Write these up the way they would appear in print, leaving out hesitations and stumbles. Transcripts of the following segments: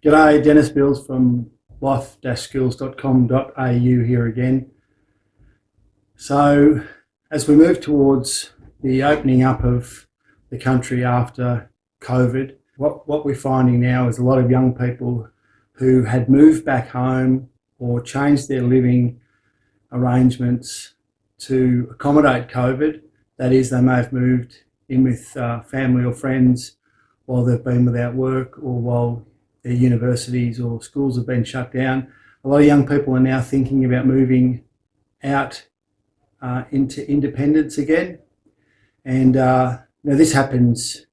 G'day, Dennis Bills from life-skills.com.au here again. So as we move towards the opening up of the country after COVID, what we're finding now is a lot of young people who had moved back home or changed their living arrangements to accommodate COVID. That is, they may have moved in with family or friends while they've been without work or while their universities or schools have been shut down. A lot of young people are now thinking about moving out into independence again. And this happens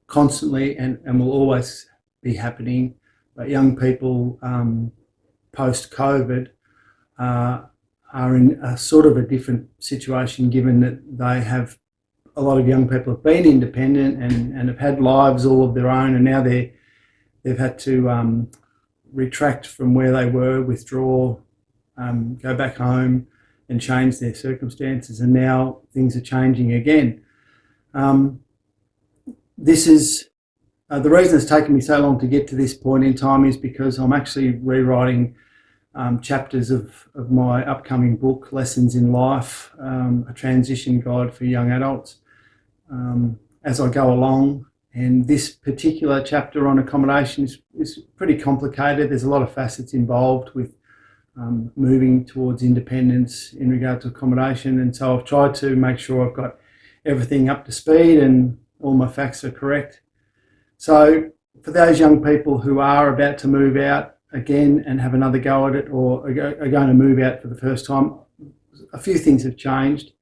constantly and will always be happening. But young people post-COVID are in a sort of a different situation, given that a lot of young people have been independent and have had lives all of their own, and now they've had to retract from where they were, withdraw, go back home and change their circumstances, and now things are changing again. This is the reason it's taken me so long to get to this point in time is because I'm actually rewriting chapters of my upcoming book, Lessons in Life, a transition guide for young adults, as I go along. And this particular chapter on accommodation is pretty complicated. There's a lot of facets involved with moving towards independence in regard to accommodation. And so I've tried to make sure I've got everything up to speed and all my facts are correct. So for those young people who are about to move out again and have another go at it, or are going to move out for the first time, a few things have changed.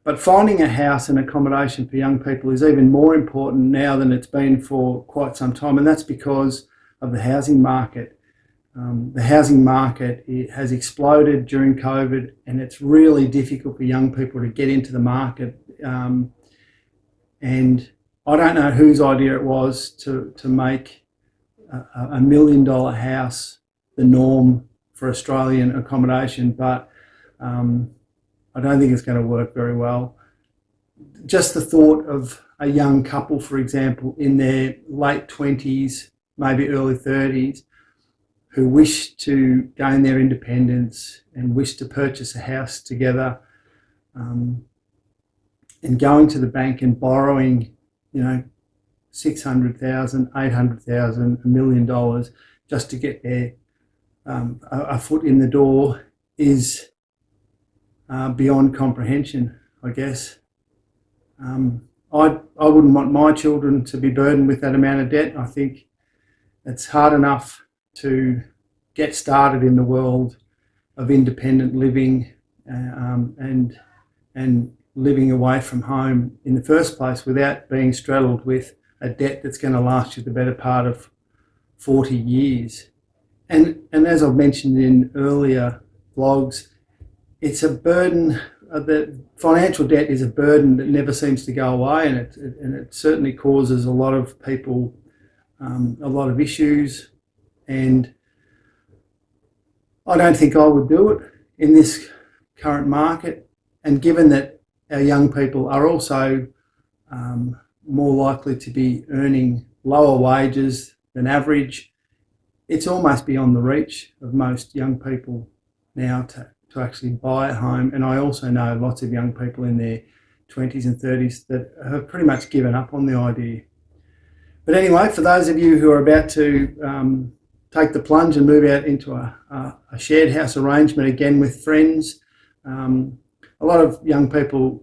But finding a house and accommodation for young people is even more important now than it's been for quite some time, and that's because of the housing market. The housing market has exploded during COVID, and it's really difficult for young people to get into the market. And I don't know whose idea it was to make a $1 million house the norm for Australian accommodation, but I don't think it's going to work very well. Just the thought of a young couple, for example, in their late 20s, maybe early 30s, who wish to gain their independence and wish to purchase a house together, and going to the bank and borrowing, $600,000, $800,000, $1 million just to get their a foot in the door is beyond comprehension, I guess. I wouldn't want my children to be burdened with that amount of debt. I think it's hard enough to get started in the world of independent living and living away from home in the first place without being straddled with a debt that's going to last you the better part of 40 years. And as I've mentioned in earlier vlogs, it's a burden. The financial debt is a burden that never seems to go away, and it certainly causes a lot of people a lot of issues. And I don't think I would do it in this current market. And given that our young people are also more likely to be earning lower wages than average, it's almost beyond the reach of most young people now to actually buy a home. And I also know lots of young people in their 20s and 30s that have pretty much given up on the idea. But anyway, for those of you who are about to take the plunge and move out into a shared house arrangement again with friends, a lot of young people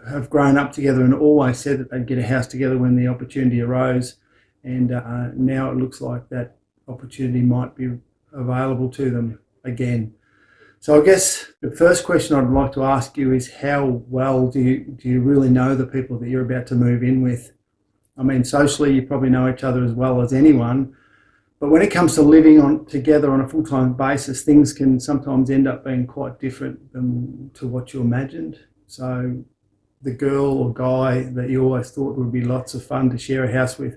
have grown up together and always said that they'd get a house together when the opportunity arose. And now it looks like that opportunity might be available to them again. So I guess the first question I'd like to ask you is, how well do you really know the people that you're about to move in with? I mean, socially, you probably know each other as well as anyone, but when it comes to living together on a full-time basis, things can sometimes end up being quite different than to what you imagined. So the girl or guy that you always thought would be lots of fun to share a house with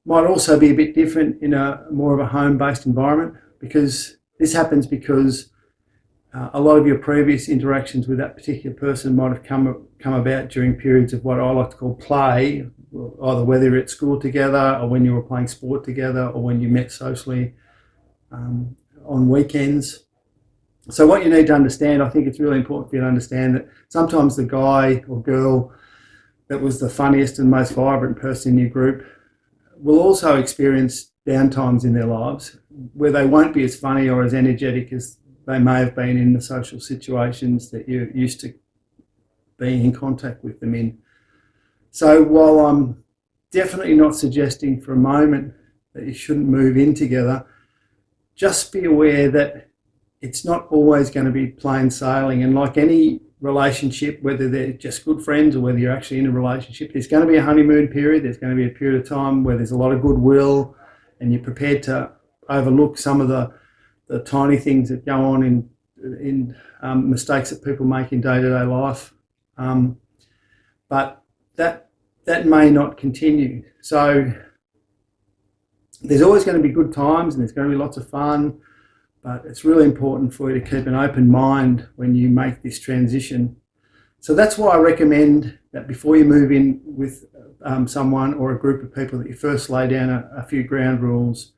might also be a bit different in a more of a home-based environment, because this happens because A lot of your previous interactions with that particular person might have come about during periods of what I like to call play, either whether you're at school together or when you were playing sport together or when you met socially on weekends. So what you need to understand, I think it's really important for you to understand that sometimes the guy or girl that was the funniest and most vibrant person in your group will also experience downtimes in their lives where they won't be as funny or as energetic as they may have been in the social situations that you're used to being in contact with them in. So while I'm definitely not suggesting for a moment that you shouldn't move in together, just be aware that it's not always going to be plain sailing. And like any relationship, whether they're just good friends or whether you're actually in a relationship, there's going to be a honeymoon period. There's going to be a period of time where there's a lot of goodwill and you're prepared to overlook some of the tiny things that go on in mistakes that people make in day-to-day life. But that may not continue. So there's always going to be good times and there's going to be lots of fun, but it's really important for you to keep an open mind when you make this transition. So that's why I recommend that before you move in with someone or a group of people, that you first lay down a few ground rules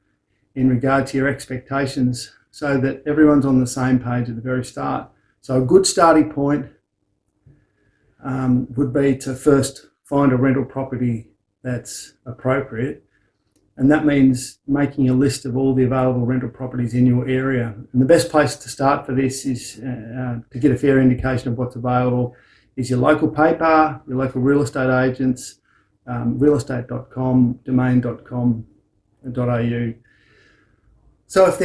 in regard to your expectations so that everyone's on the same page at the very start. So a good starting point would be to first find a rental property that's appropriate. And that means making a list of all the available rental properties in your area. And the best place to start for this is to get a fair indication of what's available is your local paper, your local real estate agents, realestate.com, domain.com.au. So if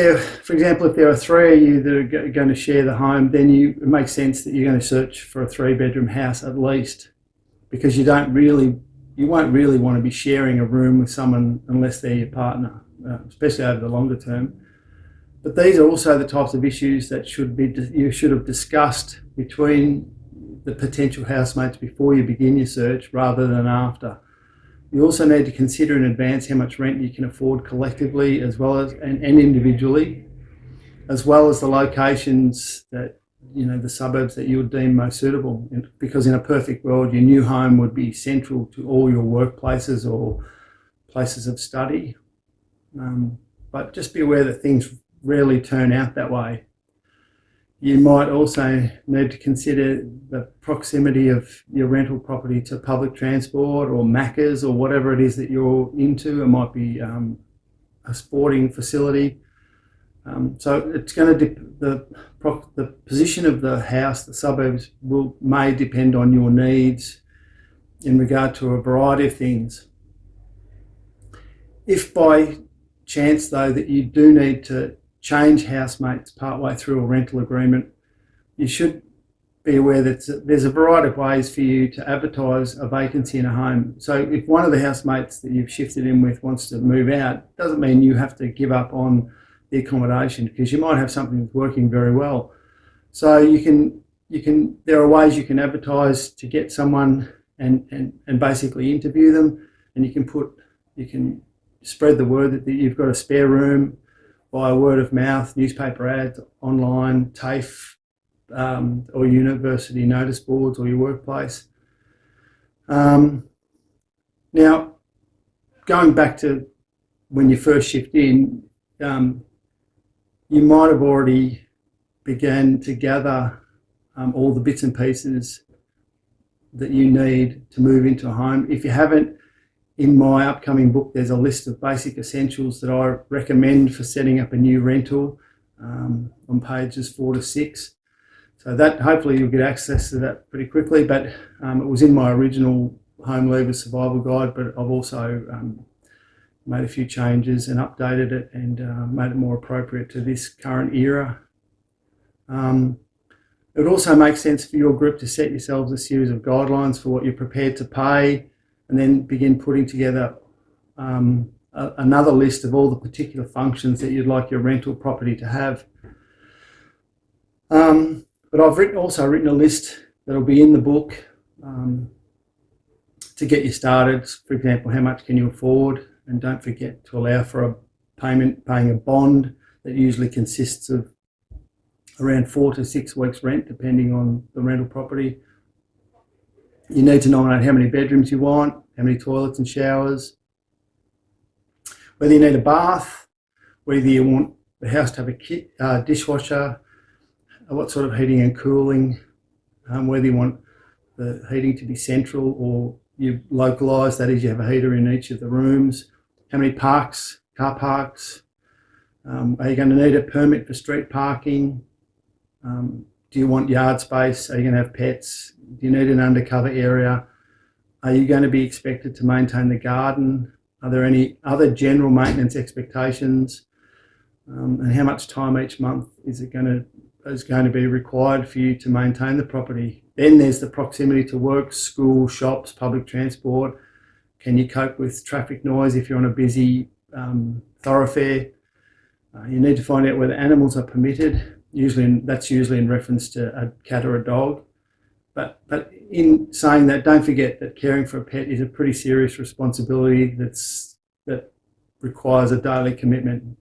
for example, if there are three of you that are going to share the home, then it makes sense that you're going to search for a 3-bedroom house at least, because you won't really want to be sharing a room with someone unless they're your partner, especially over the longer term. But these are also the types of issues that you should have discussed between the potential housemates before you begin your search rather than after. You also need to consider in advance how much rent you can afford collectively as well as and individually, as well as the locations that, the suburbs that you would deem most suitable. Because in a perfect world, your new home would be central to all your workplaces or places of study. But just be aware that things rarely turn out that way. You might also need to consider the proximity of your rental property to public transport or Macca's or whatever it is that you're into. It might be a sporting facility. So it's going to the position of the house, the suburbs may depend on your needs in regard to a variety of things. If by chance though that you do need to change housemates partway through a rental agreement, you should be aware that there's a variety of ways for you to advertise a vacancy in a home. So if one of the housemates that you've shifted in with wants to move out, doesn't mean you have to give up on the accommodation, because you might have something that's working very well. So there are ways you can advertise to get someone and basically interview them, and you can spread the word that you've got a spare room via word of mouth, newspaper ads, online, TAFE, or university notice boards, or your workplace. Now, going back to when you first shift in, you might have already began to gather all the bits and pieces that you need to move into a home. If you haven't, in my upcoming book, there's a list of basic essentials that I recommend for setting up a new rental on pages 4 to 6. So that, hopefully you'll get access to that pretty quickly, but it was in my original Home Leaver Survival Guide, but I've also made a few changes and updated it and made it more appropriate to this current era. It also makes sense for your group to set yourselves a series of guidelines for what you're prepared to pay, and then begin putting together another list of all the particular functions that you'd like your rental property to have. But I've also written a list that'll be in the book to get you started. For example, how much can you afford? And don't forget to allow for paying a bond that usually consists of around 4 to 6 weeks rent, depending on the rental property. You need to nominate how many bedrooms you want, how many toilets and showers, whether you need a bath, whether you want the house to have a dishwasher, what sort of heating and cooling, whether you want the heating to be central or you localise, that is, you have a heater in each of the rooms, how many car parks, are you going to need a permit for street parking, do you want yard space, are you going to have pets, do you need an undercover area, are you going to be expected to maintain the garden, are there any other general maintenance expectations, and how much time each month is going to be required for you to maintain the property. Then there's the proximity to work, school, shops, public transport. Can you cope with traffic noise if you're on a busy thoroughfare? You need to find out whether animals are permitted. That's usually in reference to a cat or a dog. But in saying that, don't forget that caring for a pet is a pretty serious responsibility that requires a daily commitment.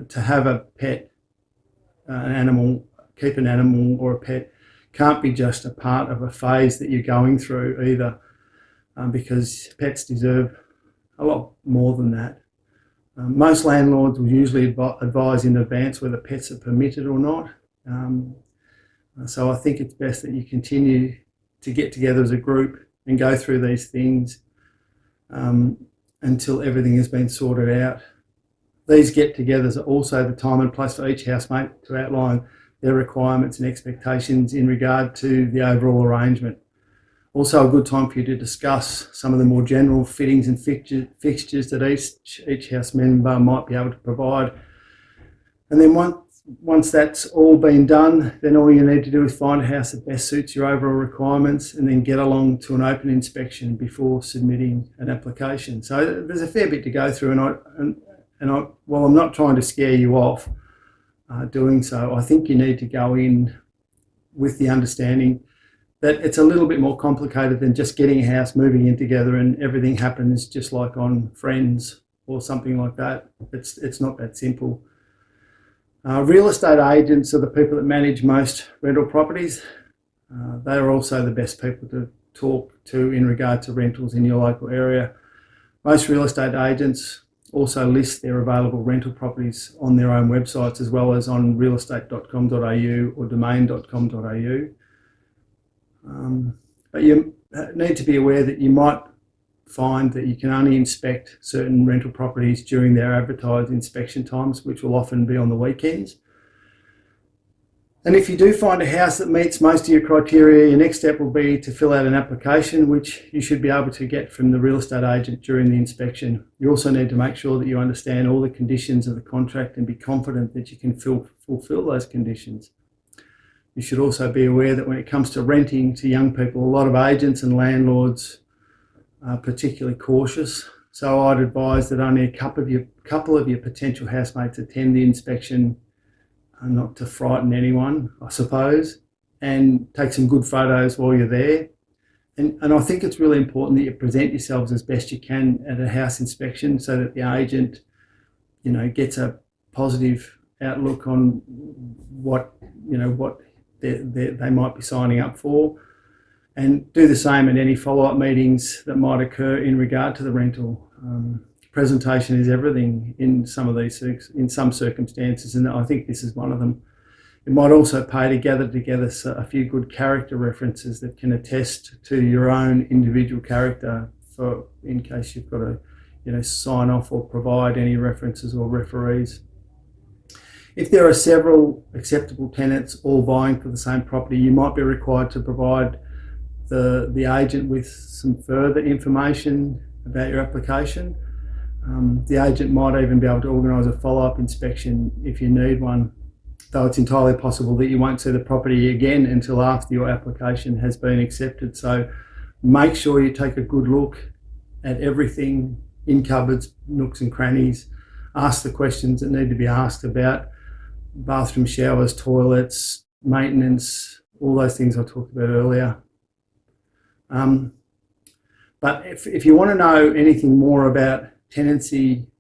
To have a pet, keep an animal or a pet can't be just a part of a phase that you're going through either, because pets deserve a lot more than that. Most landlords will usually advise in advance whether pets are permitted or not. So I think it's best that you continue to get together as a group and go through these things until everything has been sorted out. These get-togethers are also the time and place for each housemate to outline their requirements and expectations in regard to the overall arrangement. Also a good time for you to discuss some of the more general fittings and fixtures that each house member might be able to provide. And then once that's all been done, then all you need to do is find a house that best suits your overall requirements and then get along to an open inspection before submitting an application. So there's a fair bit to go through, and while I'm not trying to scare you off doing so, I think you need to go in with the understanding that it's a little bit more complicated than just getting a house, moving in together, and everything happens just like on Friends or something like that. It's not that simple. Real estate agents are the people that manage most rental properties. They are also the best people to talk to in regard to rentals in your local area. Most real estate agents also list their available rental properties on their own websites as well as on realestate.com.au or domain.com.au. But you need to be aware that you might find that you can only inspect certain rental properties during their advertised inspection times, which will often be on the weekends. And if you do find a house that meets most of your criteria, your next step will be to fill out an application, which you should be able to get from the real estate agent during the inspection. You also need to make sure that you understand all the conditions of the contract and be confident that you can fulfill those conditions. You should also be aware that when it comes to renting to young people, a lot of agents and landlords are particularly cautious. So I'd advise that only a couple of your potential housemates attend the inspection, not to frighten anyone, I suppose, and take some good photos while you're there. And I think it's really important that you present yourselves as best you can at a house inspection so that the agent, gets a positive outlook on what they might be signing up for, and do the same at any follow-up meetings that might occur in regard to the rental. Presentation is everything in some circumstances, and I think this is one of them. It might also pay to gather together a few good character references that can attest to your own individual character, in case you've got to sign off or provide any references or referees. If there are several acceptable tenants all vying for the same property, you might be required to provide the agent with some further information about your application. The agent might even be able to organise a follow-up inspection if you need one, though it's entirely possible that you won't see the property again until after your application has been accepted. So make sure you take a good look at everything in cupboards, nooks and crannies. Ask the questions that need to be asked about bathroom, showers, toilets, maintenance, all those things I talked about earlier. But if you want to know anything more about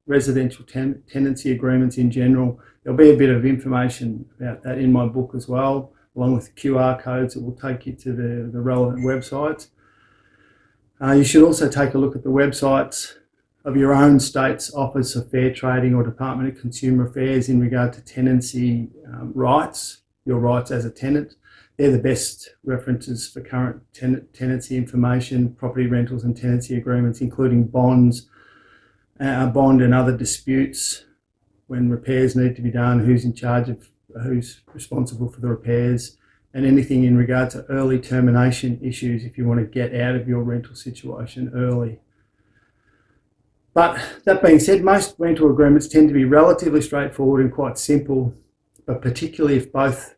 residential tenancy agreements in general, There'll be a bit of information about that in my book as well, along with QR codes that will take you to the relevant websites. You should also take a look at the websites of your own state's Office of Fair Trading or Department of Consumer Affairs in regard to tenancy rights, your rights as a tenant. They're the best references for current tenancy information, property rentals and tenancy agreements, including bond and other disputes, when repairs need to be done, who's in charge of, who's responsible for the repairs, and anything in regard to early termination issues if you want to get out of your rental situation early. But that being said, most rental agreements tend to be relatively straightforward and quite simple, but particularly if both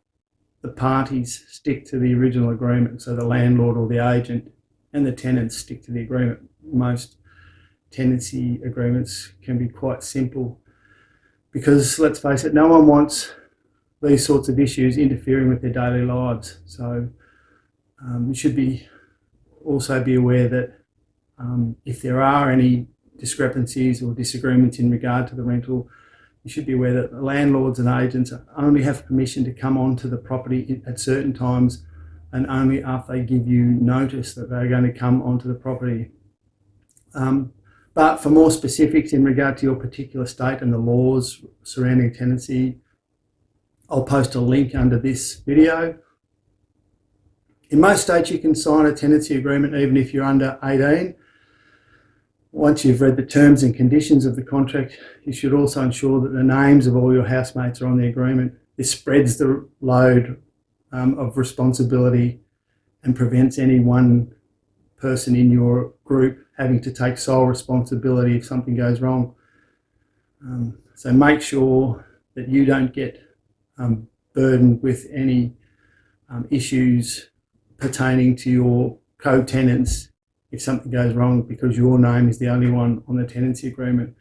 the parties stick to the original agreement, so the landlord or the agent and the tenants stick to the agreement. Most tenancy agreements can be quite simple because, let's face it, no one wants these sorts of issues interfering with their daily lives. So you should also be aware that if there are any discrepancies or disagreements in regard to the rental, you should be aware that the landlords and agents only have permission to come onto the property at certain times and only after they give you notice that they're going to come onto the property. But for more specifics in regard to your particular state and the laws surrounding tenancy, I'll post a link under this video. In most states, you can sign a tenancy agreement even if you're under 18. Once you've read the terms and conditions of the contract, you should also ensure that the names of all your housemates are on the agreement. This spreads the load of responsibility and prevents any one person in your group having to take sole responsibility if something goes wrong. So make sure that you don't get burdened with any issues pertaining to your co-tenants if something goes wrong because your name is the only one on the tenancy agreement.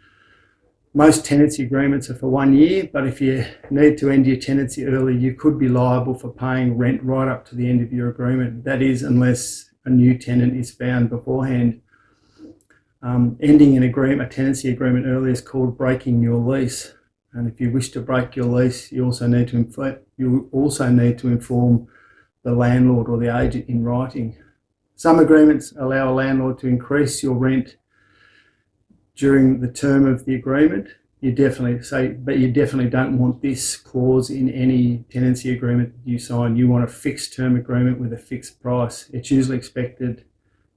Most tenancy agreements are for 1 year, but if you need to end your tenancy early, you could be liable for paying rent right up to the end of your agreement. That is, unless a new tenant is found beforehand. Ending a tenancy agreement early is called breaking your lease. And if you wish to break your lease, you also need to inform the landlord or the agent in writing. Some agreements allow a landlord to increase your rent during the term of the agreement. But you definitely don't want this clause in any tenancy agreement you sign. You want a fixed term agreement with a fixed price. It's usually expected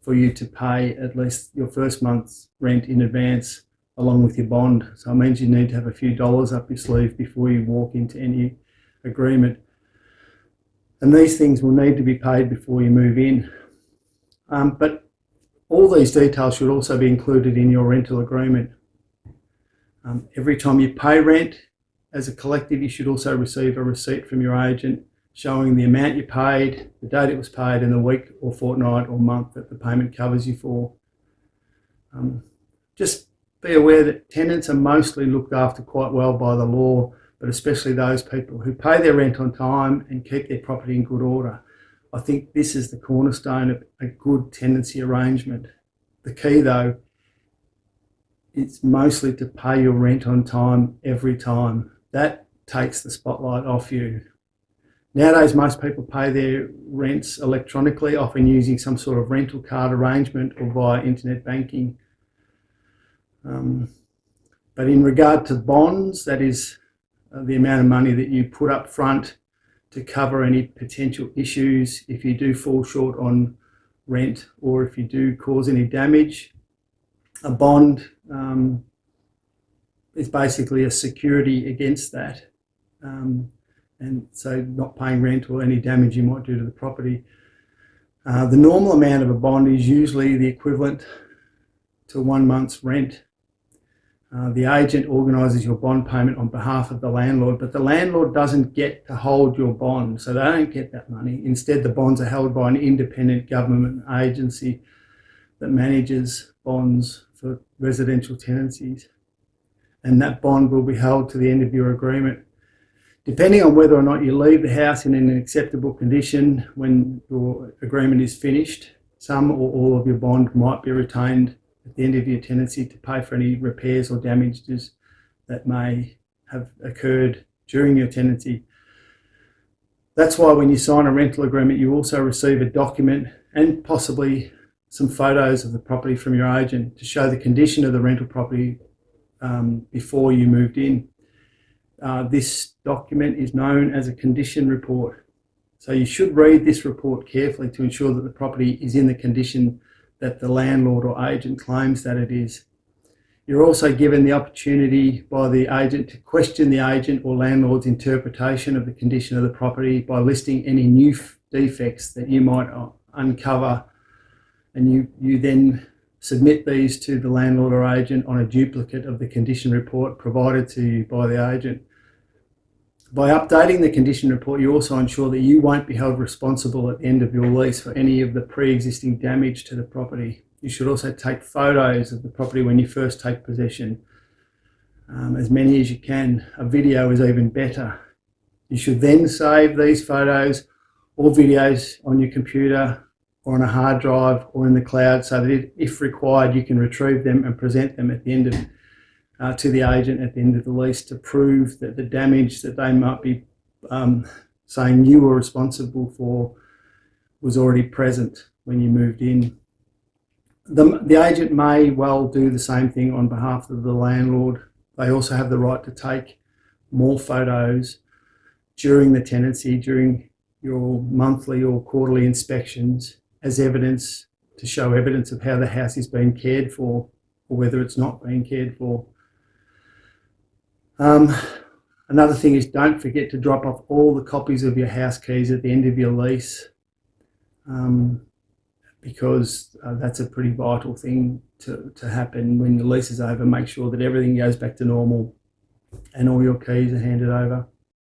for you to pay at least your first month's rent in advance along with your bond. So it means you need to have a few dollars up your sleeve before you walk into any agreement. And these things will need to be paid before you move in. But all these details should also be included in your rental agreement. Every time you pay rent as a collective, you should also receive a receipt from your agent showing the amount you paid, the date it was paid, and the week or fortnight or month that the payment covers you for. Just be aware that tenants are mostly looked after quite well by the law, but especially those people who pay their rent on time and keep their property in good order. I think this is the cornerstone of a good tenancy arrangement. The key, though, is mostly to pay your rent on time every time. That takes the spotlight off you. Nowadays, most people pay their rents electronically, often using some sort of rental card arrangement or via internet banking. But in regard to bonds, that is the amount of money that you put up front to cover any potential issues if you do fall short on rent or if you do cause any damage. A bond is basically a security against that. And so not paying rent or any damage you might do to the property. The normal amount of a bond is usually the equivalent to 1 month's rent. The agent organises your bond payment on behalf of the landlord, but the landlord doesn't get to hold your bond, so they don't get that money. Instead, the bonds are held by an independent government agency that manages bonds for residential tenancies. And that bond will be held to the end of your agreement. Depending on whether or not you leave the house in an acceptable condition when your agreement is finished, some or all of your bond might be retained at the end of your tenancy to pay for any repairs or damages that may have occurred during your tenancy. That's why when you sign a rental agreement, you also receive a document and possibly some photos of the property from your agent to show the condition of the rental property before you moved in. This document is known as a condition report. So you should read this report carefully to ensure that the property is in the condition that the landlord or agent claims that it is. You're also given the opportunity by the agent to question the agent or landlord's interpretation of the condition of the property by listing any new defects that you might uncover, and you then submit these to the landlord or agent on a duplicate of the condition report provided to you by the agent. By updating the condition report, you also ensure that you won't be held responsible at the end of your lease for any of the pre-existing damage to the property. You should also take photos of the property when you first take possession, as many as you can. A video is even better. You should then save these photos or videos on your computer or on a hard drive or in the cloud so that if required, you can retrieve them and present them at the end of to the agent at the end of the lease to prove that the damage that they might be saying you were responsible for was already present when you moved in. The agent may well do the same thing on behalf of the landlord. They also have the right to take more photos during the tenancy, during your monthly or quarterly inspections, as evidence to show evidence of how the house is being cared for or whether it's not being cared for. Another thing is, don't forget to drop off all the copies of your house keys at the end of your lease, because that's a pretty vital thing to happen when the lease is over. Make sure that everything goes back to normal and all your keys are handed over.